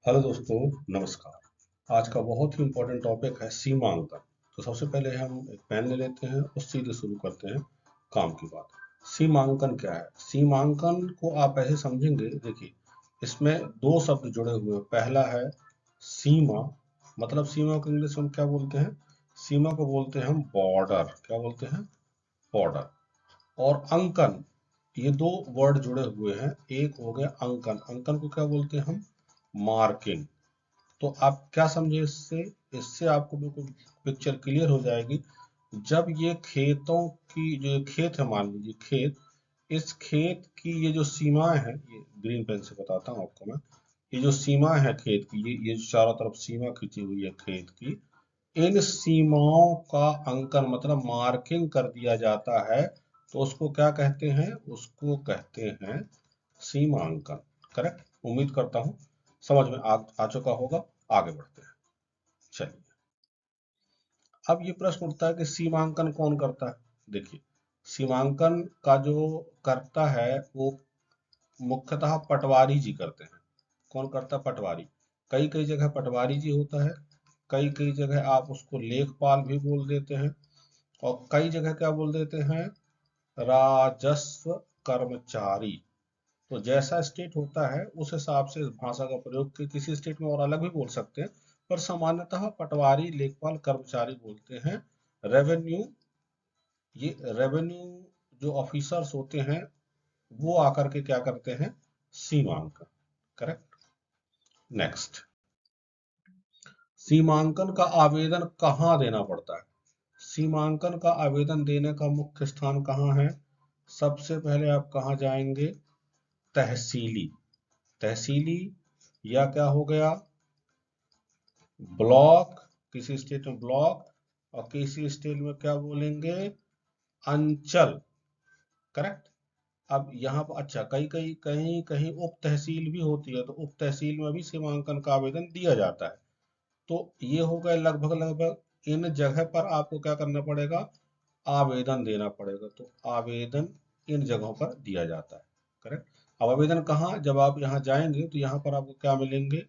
Hello दोस्तों, नमस्कार। आज का बहुत ही इम्पोर्टेंट टॉपिक है सीमांकन। तो सबसे पहले हम एक पेन ले लेते हैं और सीधे शुरू करते हैं काम की बात। सीमांकन क्या है? सीमांकन को आप ऐसे समझेंगे, देखिए इसमें दो शब्द जुड़े हुए हैं। पहला है सीमा, मतलब सीमा को इंग्लिश में क्या बोलते हैं? सीमा को बोलते हैं हम बॉर्डर। क्या बोलते हैं? बॉर्डर। और अंकन, ये दो वर्ड जुड़े हुए हैं। एक हो गया अंकन, अंकन को क्या बोलते हैं हम? मार्किंग। तो आप क्या समझे इससे? इससे आपको बिल्कुल पिक्चर क्लियर हो जाएगी। जब ये खेतों की, जो ये खेत है, मान लीजिए खेत, इस खेत की ये जो सीमाएं हैं, ये ग्रीन पेन से बताता हूँ आपको मैं। ये जो सीमा है खेत की, ये जो चारों तरफ सीमा खींची हुई है खेत की, इन सीमाओं का अंकन मतलब मार्किंग कर दिया जाता है। तो उसको क्या कहते हैं? उसको कहते हैं सीमांकन। करेक्ट? उम्मीद करता हूँ समझ में आ चुका होगा। आगे बढ़ते हैं। चलिए, अब ये प्रश्न उठता है कि सीमांकन कौन करता है? देखिए, सीमांकन का जो करता है वो मुख्यतः पटवारी जी करते हैं। कौन करता है? पटवारी। कई कई जगह पटवारी जी होता है, कई कई जगह आप उसको लेखपाल भी बोल देते हैं, और कई जगह क्या बोल देते हैं? राजस्व कर्मचारी। तो जैसा स्टेट होता है उस हिसाब से इस भाषा का प्रयोग, किसी स्टेट में और अलग भी बोल सकते हैं, पर सामान्यतः पटवारी, लेखपाल, कर्मचारी बोलते हैं। रेवेन्यू, ये रेवेन्यू जो ऑफिसर्स होते हैं वो आकर के क्या करते हैं? सीमांकन। करेक्ट? नेक्स्ट, सीमांकन का आवेदन कहाँ देना पड़ता है? सीमांकन का आवेदन देने का मुख्य स्थान कहाँ है? सबसे पहले आप कहाँ जाएंगे? तहसीली। तहसीली, या क्या हो गया, ब्लॉक। किसी स्टेट में ब्लॉक, और किसी स्टेट में क्या बोलेंगे? अंचल। करेक्ट? अब यहाँ पर अच्छा, कहीं कहीं कहीं कहीं उप तहसील भी होती है, तो उप तहसील में भी सीमांकन का आवेदन दिया जाता है। तो ये हो गए लगभग लगभग इन जगह पर आपको क्या करना पड़ेगा? आवेदन देना पड़ेगा। तो आवेदन इन जगहों पर दिया जाता है। करेक्ट? अब आवेदन कहाँ? जब आप यहाँ जाएंगे तो यहाँ पर आपको क्या मिलेंगे?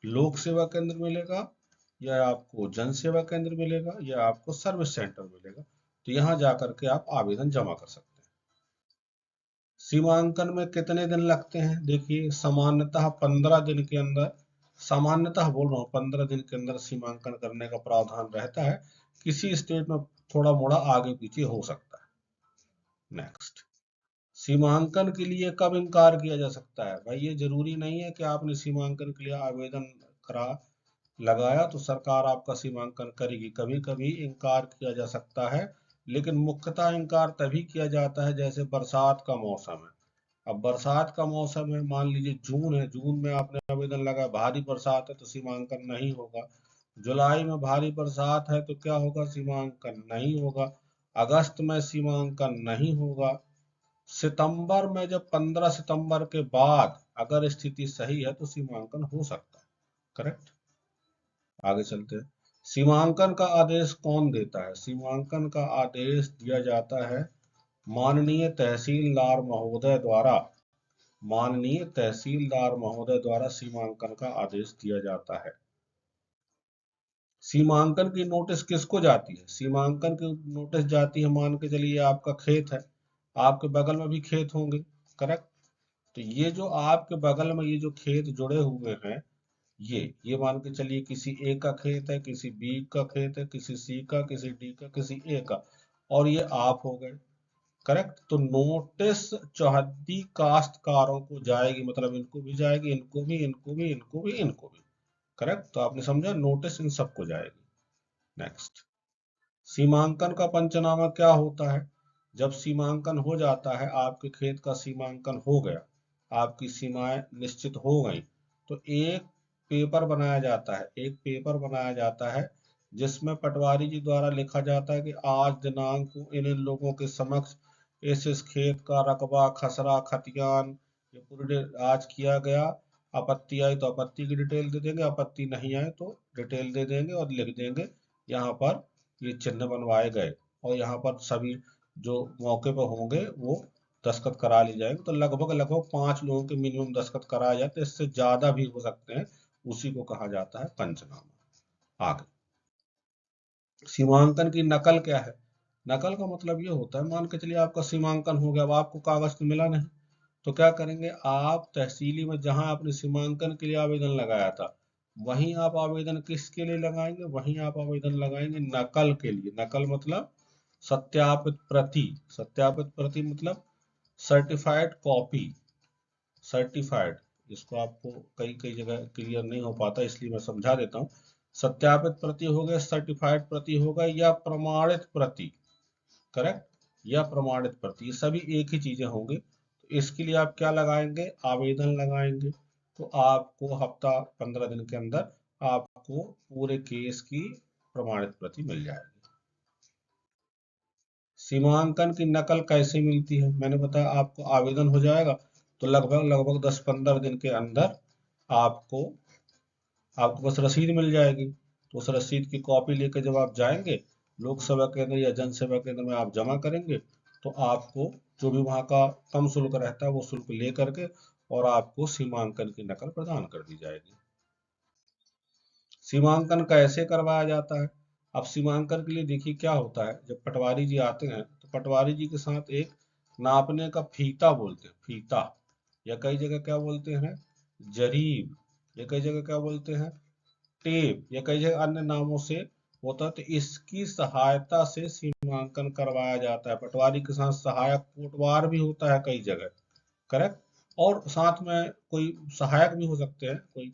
लोक सेवा केंद्र मिलेगा, या आपको जन सेवा केंद्र मिलेगा, या आपको सर्विस सेंटर मिलेगा। तो यहाँ जाकर के आप आवेदन जमा कर सकते हैं। सीमांकन में कितने दिन लगते हैं? देखिए, सामान्यतः 15 दिन के अंदर, सामान्यतः बोल रहा हूँ, 15 दिन के अंदर सीमांकन करने का प्रावधान रहता है। किसी स्टेट में थोड़ा मोड़ा आगे पीछे हो सकता है। नेक्स्ट, सीमांकन के लिए कब इनकार किया जा सकता है? भाई, ये जरूरी नहीं है कि आपने सीमांकन के लिए आवेदन करा, लगाया तो सरकार आपका सीमांकन करेगी। कभी कभी इनकार किया जा सकता है, लेकिन मुख्यतः इनकार तभी किया जाता है जैसे बरसात का मौसम है। अब बरसात का मौसम है, मान लीजिए जून है, जून में आपने आवेदन लगाया, भारी बरसात है तो सीमांकन नहीं होगा। जुलाई में भारी बरसात है तो क्या होगा? सीमांकन नहीं होगा। अगस्त में सीमांकन नहीं होगा। सितंबर में, जब 15 सितंबर के बाद अगर स्थिति सही है तो सीमांकन हो सकता है। करेक्ट? आगे चलते हैं। सीमांकन का आदेश कौन देता है? सीमांकन का आदेश दिया जाता है माननीय तहसीलदार महोदय द्वारा। माननीय तहसीलदार महोदय द्वारा सीमांकन का आदेश दिया जाता है। सीमांकन की नोटिस किसको जाती है? सीमांकन की नोटिस जाती है, मान के चलिए आपका खेत है, आपके बगल में भी खेत होंगे। करेक्ट? तो ये जो आपके बगल में ये जो खेत जुड़े हुए हैं, ये मान के चलिए किसी ए का खेत है, किसी बी का खेत है, किसी सी का, किसी डी का, किसी ए का, और ये आप हो गए। करेक्ट? तो नोटिस चौहद्दी काश्तकारों को जाएगी, मतलब इनको भी जाएगी, इनको भी, इनको भी, इनको भी, इनको भी। करेक्ट? तो आपने समझा, नोटिस इन सबको जाएगी। नेक्स्ट, सीमांकन का पंचनामा क्या होता है? जब सीमांकन हो जाता है, आपके खेत का सीमांकन हो गया, आपकी सीमाएं निश्चित हो गई, तो एक पेपर बनाया जाता है, एक पेपर बनाया जाता है जिसमें पटवारी जी द्वारा लिखा जाता है कि आज दिनांक को इन इन लोगों के समक्ष इस खेत का रकबा, खसरा, खतियान, ये पूरी आज किया गया। आपत्ति आई तो आपत्ति की डिटेल दे देंगे, आपत्ति नहीं आए तो डिटेल दे देंगे और लिख देंगे यहाँ पर ये चिन्ह बनवाए गए, और यहाँ पर सभी जो मौके पर होंगे वो दस्तखत करा ली जाएंगे। तो लगभग लगभग 5 लोगों के मिनिमम दस्तखत कराए जाते हैं, इससे ज्यादा भी हो सकते हैं, उसी को कहा जाता है पंचनामा। आगे सीमांकन की नकल क्या है? नकल का मतलब ये होता है, मान के चलिए आपका सीमांकन हो गया, अब आपको कागज तो मिला नहीं, तो क्या करेंगे आप तहसीली में जहां आपने सीमांकन के लिए आवेदन लगाया था वहीं आप आवेदन किसके लिए लगाएंगे? वहीं आप आवेदन लगाएंगे नकल के लिए। नकल मतलब सत्यापित प्रति। सत्यापित प्रति मतलब सर्टिफाइड कॉपी। सर्टिफाइड, इसको आपको कई कई जगह क्लियर नहीं हो पाता इसलिए मैं समझा देता हूँ। सत्यापित प्रति हो गया, सर्टिफाइड प्रति होगा, या प्रमाणित प्रति। करेक्ट, या प्रमाणित प्रति, ये सभी एक ही चीजें होंगे। तो इसके लिए आप क्या लगाएंगे? आवेदन लगाएंगे। तो आपको हफ्ता 15 दिन के अंदर आपको पूरे केस की प्रमाणित प्रति मिल जाएगी। सीमांकन की नकल कैसे मिलती है? मैंने बताया आपको आवेदन हो जाएगा तो लगभग 10-15 दिन के अंदर आपको आपको बस रसीद मिल जाएगी। तो उस रसीद की कॉपी लेकर जब आप जाएंगे लोक सेवा केंद्र या जन सेवा केंद्र में आप जमा करेंगे, तो आपको जो भी वहाँ का कम शुल्क रहता है वो शुल्क ले करके और आपको सीमांकन की नकल प्रदान कर दी जाएगी। सीमांकन कैसे करवाया जाता है? अब सीमांकन के लिए देखिए क्या होता है, जब पटवारी जी आते हैं तो पटवारी जी के साथ एक नापने का फीता बोलते हैं, फीता, या कई जगह क्या बोलते हैं जरीब, या कई जगह क्या बोलते हैं टेप, या कई जगह अन्य नामों से होता है। तो इसकी सहायता से सीमांकन करवाया जाता है। पटवारी के साथ सहायक कोटवार भी होता है कई जगह। करेक्ट, और साथ में कोई सहायक भी हो सकते हैं कोई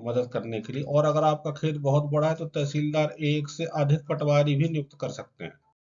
मदद करने के लिए। और अगर आपका खेत बहुत बड़ा है तो तहसीलदार एक से अधिक पटवारी भी नियुक्त कर सकते हैं।